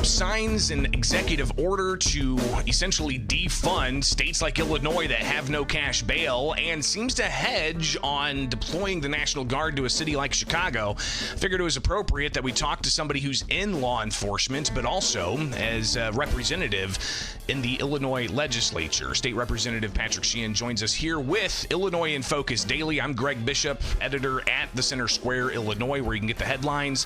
Trump signs an executive order to essentially defund states like Illinois that have no cash bail and seems to hedge on deploying the National Guard to a city like Chicago. Figured it was appropriate that we talk to somebody who's in law enforcement, but also as a representative in the Illinois legislature. State Representative Patrick Sheehan joins us here with Illinois in Focus Daily. I'm Greg Bishop, editor at the Center Square, Illinois, where you can get the headlines.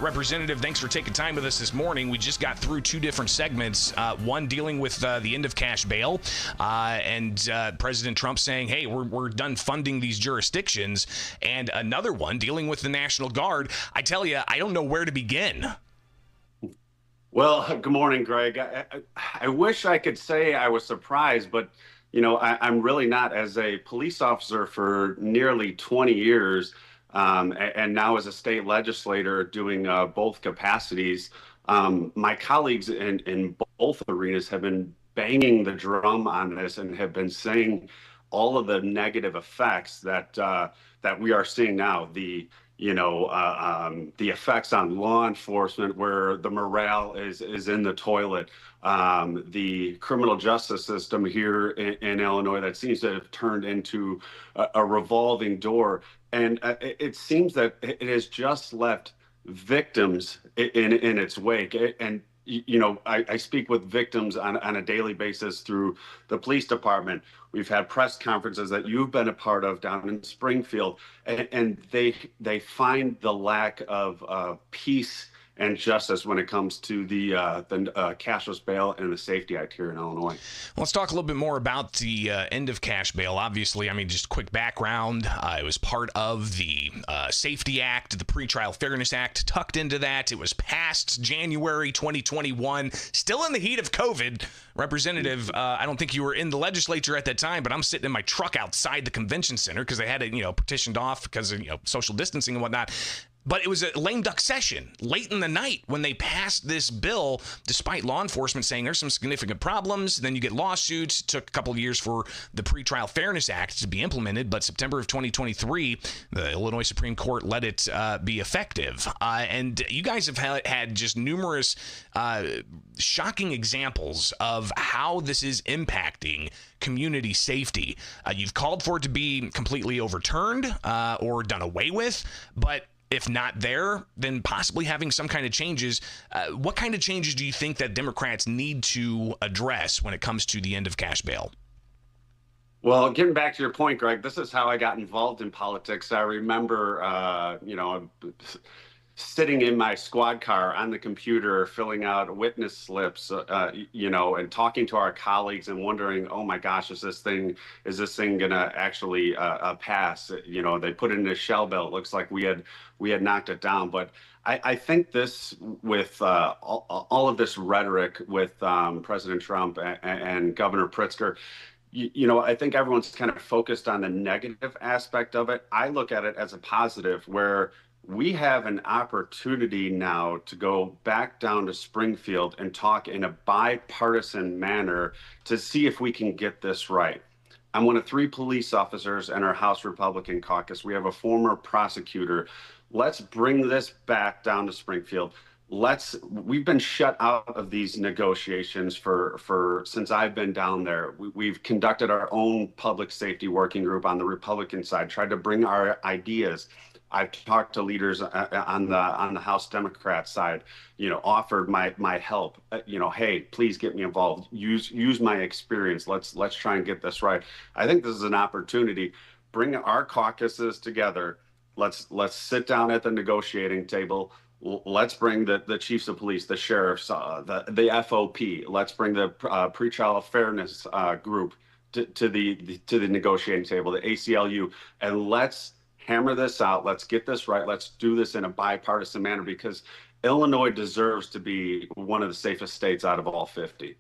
Representative, thanks for taking time with us this morning. We just got through two different segments, one dealing with the end of cash bail and President Trump saying, hey, we're done funding these jurisdictions, and another one dealing with the National Guard. I tell you, I don't know where to begin. Well, good morning, Greg. I wish I could say I was surprised, but I'm really not. As a police officer for nearly 20 years, and now as a state legislator doing both capacities, my colleagues in both arenas have been banging the drum on this and have been saying all of the negative effects that we are seeing now. The effects on law enforcement, where the morale is in the toilet, the criminal justice system here in Illinois that seems to have turned into a revolving door. And it seems that it has just left victims in its wake. And I speak with victims on a daily basis through the police department. We've had press conferences that you've been a part of down in Springfield, and they find the lack of peace and justice when it comes to the cashless bail and the Safety Act here in Illinois. Let's talk a little bit more about the end of cash bail. Obviously, just quick background. It was part of the Safety Act, the Pretrial Fairness Act, tucked into that. It was passed January 2021, still in the heat of COVID. Representative, I don't think you were in the legislature at that time, but I'm sitting in my truck outside the convention center because they had it, petitioned off because of social distancing and whatnot. But it was a lame duck session late in the night when they passed this bill, despite law enforcement saying there's some significant problems. Then you get lawsuits. It took a couple of years for the Pretrial Fairness Act to be implemented, but September of 2023, the Illinois Supreme Court let it be effective. And you guys have had just numerous shocking examples of how this is impacting community safety. You've called for it to be completely overturned or done away with, but if not there, then possibly having some kind of changes. What kind of changes do you think that Democrats need to address when it comes to the end of cash bail? Well, getting back to your point, Greg, this is how I got involved in politics. I remember, sitting in my squad car on the computer, filling out witness slips, and talking to our colleagues and wondering, oh my gosh, is this thing gonna actually pass? They put it in a shell belt. It looks like we had knocked it down. But I think this, with all of this rhetoric with President Trump and Governor Pritzker, I think everyone's kind of focused on the negative aspect of it. I look at it as a positive, where we have an opportunity now to go back down to Springfield and talk in a bipartisan manner to see if we can get this right. I'm one of 3 police officers in our House Republican caucus. We have a former prosecutor. Let's bring this back down to Springfield. We've been shut out of these negotiations for since I've been down there. We've conducted our own public safety working group on the Republican side, tried to bring our ideas. I've talked to leaders on the House Democrat side, offered my help. Hey, please get me involved. Use my experience. Let's try and get this right. I think this is an opportunity. Bring our caucuses together. Let's sit down at the negotiating table. Let's bring the chiefs of police, the sheriffs, the FOP. Let's bring the pretrial fairness group to the negotiating table, the ACLU, and let's hammer this out. Let's get this right. Let's do this in a bipartisan manner, because Illinois deserves to be one of the safest states out of all 50.